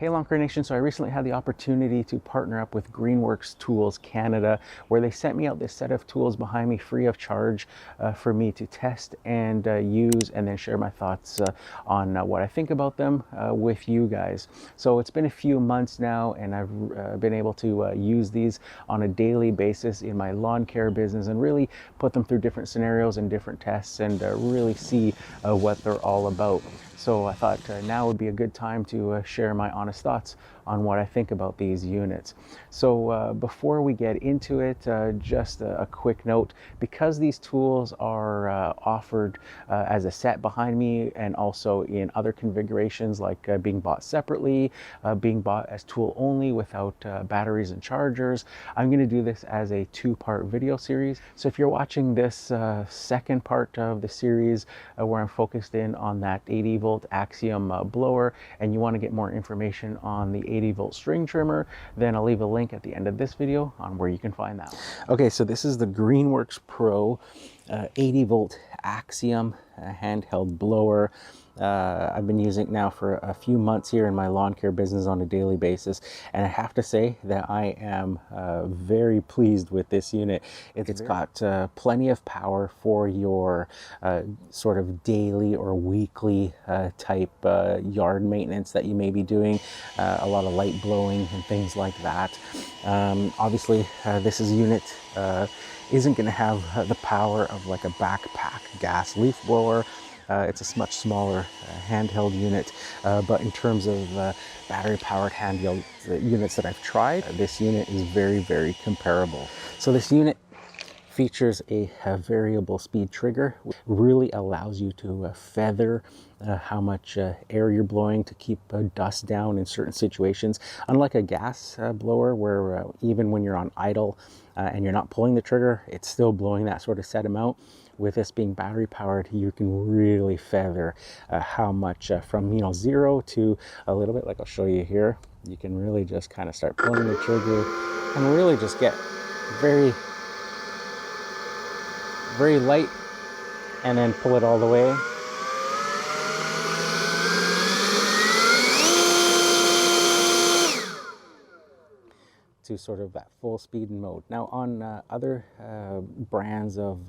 Hey Lawn Care Nation, so I recently had the opportunity to partner up with Greenworks Tools Canada, where they sent me out this set of tools behind me free of charge for me to test and use, and then share my thoughts on what I think about them with you guys. So it's been a few months now, and I've been able to use these on a daily basis in my lawn care business and really put them through different scenarios and different tests and really see what they're all about. So I thought now would be a good time to share my honest thoughts on what I think about these units. So before we get into it, just a quick note: because these tools are offered as a set behind me and also in other configurations, like being bought separately, being bought as tool only without batteries and chargers, I'm going to do this as a two-part video series. So if you're watching this second part of the series where I'm focused in on that 80-volt Axial blower, and you want to get more information on the 80-volt string trimmer, then I'll leave a link at the end of this video on where you can find that. Okay, so this is the Greenworks Pro 80-volt Axial handheld blower. I've been using it now for a few months here in my lawn care business on a daily basis, and I have to say that I am very pleased with this unit. It's got plenty of power for your sort of daily or weekly type yard maintenance that you may be doing, a lot of light blowing and things like that. Obviously, this unit isn't going to have the power of like a backpack gas leaf blower. It's a much smaller handheld unit, but in terms of battery-powered handheld units that I've tried, this unit is very, very comparable. So this unit features a variable speed trigger, which really allows you to feather how much air you're blowing to keep dust down in certain situations. Unlike a gas blower, where even when you're on idle and you're not pulling the trigger, it's still blowing that sort of set amount. With this being battery powered, you can really feather how much from 0 to a little bit, like I'll show you here. You can really just kind of start pulling the trigger and really just get very, very light, and then pull it all the way. To sort of that full speed mode. Now on other brands of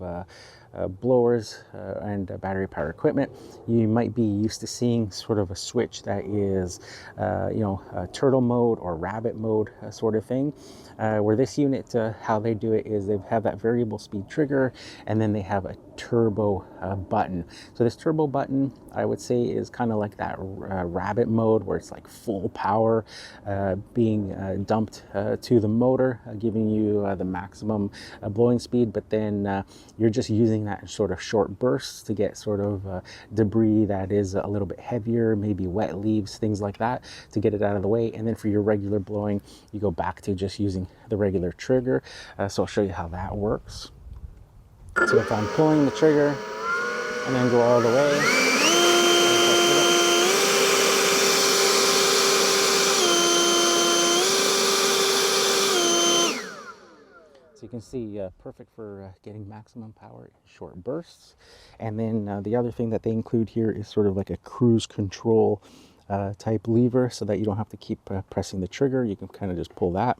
blowers and battery power equipment, you might be used to seeing sort of a switch that is turtle mode or rabbit mode sort of thing, where this unit, how they do it is they have that variable speed trigger, and then they have a turbo button. So this turbo button, I would say, is kind of like that rabbit mode, where it's like full power being dumped to the motor, giving you the maximum blowing speed, but then you're just using that in sort of short bursts to get sort of debris that is a little bit heavier, maybe wet leaves, things like that, to get it out of the way. And then for your regular blowing, you go back to just using the regular trigger. So I'll show you how that works. So if I'm pulling the trigger and then go all the way, you can see perfect for getting maximum power in short bursts. And then the other thing that they include here is sort of like a cruise control type lever, so that you don't have to keep pressing the trigger. You can kind of just pull that.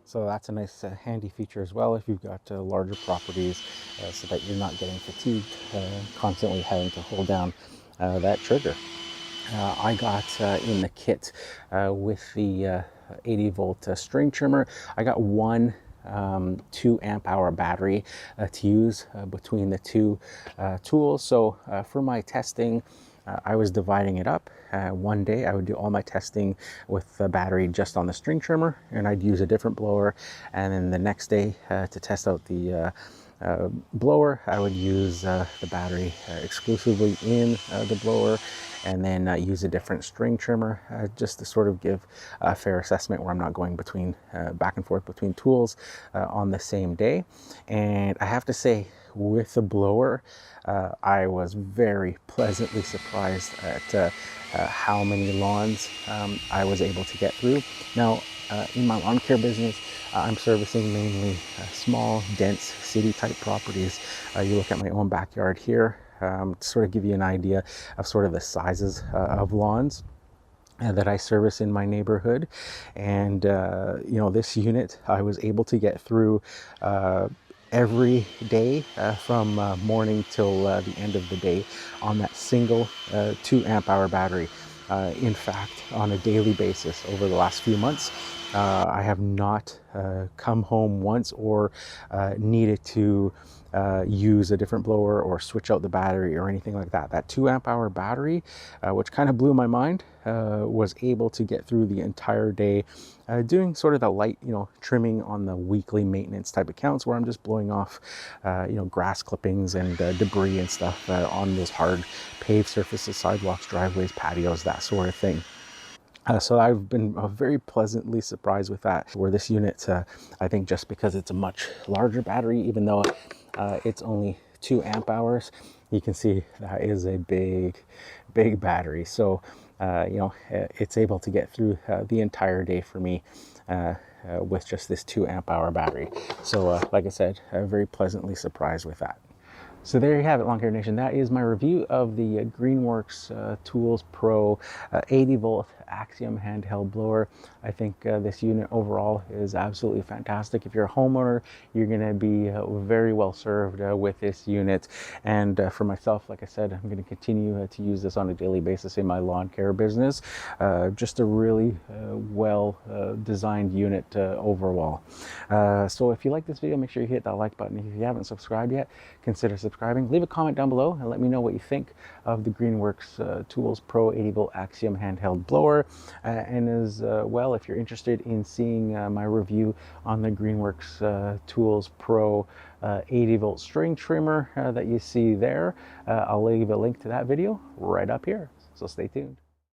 So that's a nice handy feature as well if you've got larger properties, so that you're not getting fatigued constantly having to hold down that trigger. I got in the kit with the 80-volt string trimmer, I got one 2 amp hour battery to use between the two tools. So for my testing, I was dividing it up. One day I would do all my testing with the battery just on the string trimmer, and I'd use a different blower. And then the next day to test out the blower, I would use the battery exclusively in the blower, and then use a different string trimmer just to sort of give a fair assessment where I'm not going between back and forth between tools on the same day. And I have to say, with the blower, I was very pleasantly surprised at how many lawns I was able to get through. Now, in my lawn care business, I'm servicing mainly small, dense city-type properties. You look at my own backyard here, to sort of give you an idea of sort of the sizes of lawns that I service in my neighborhood. And you know, this unit I was able to get through every day from morning till the end of the day on that single 2 amp hour battery. In fact, on a daily basis over the last few months, I have not come home once or needed to use a different blower or switch out the battery or anything like that. That 2 amp hour battery, which kind of blew my mind, was able to get through the entire day, doing sort of the light, you know, trimming on the weekly maintenance type accounts where I'm just blowing off, you know, grass clippings and debris and stuff on those hard paved surfaces, sidewalks, driveways, patios, that sort of thing. So I've been very pleasantly surprised with that. Where this unit, I think just because it's a much larger battery, even though it's only 2 amp hours, you can see that is a big battery. So you know, it's able to get through the entire day for me with just this 2 amp hour battery. So like I said, very pleasantly surprised with that. So there you have it, Lawn Care Nation. That is my review of the Greenworks Tools Pro 80 volt Axial handheld blower. I think this unit overall is absolutely fantastic. If you're a homeowner, you're going to be very well served with this unit. And for myself, like I said, I'm going to continue to use this on a daily basis in my lawn care business. Just a really well designed unit overall. So if you like this video, make sure you hit that like button. If you haven't subscribed yet, consider subscribing. Leave a comment down below and let me know what you think of the Greenworks Tools Pro 80 volt Axial handheld blower. And as well, if you're interested in seeing my review on the Greenworks Tools Pro 80 volt string trimmer that you see there, I'll leave a link to that video right up here. So stay tuned.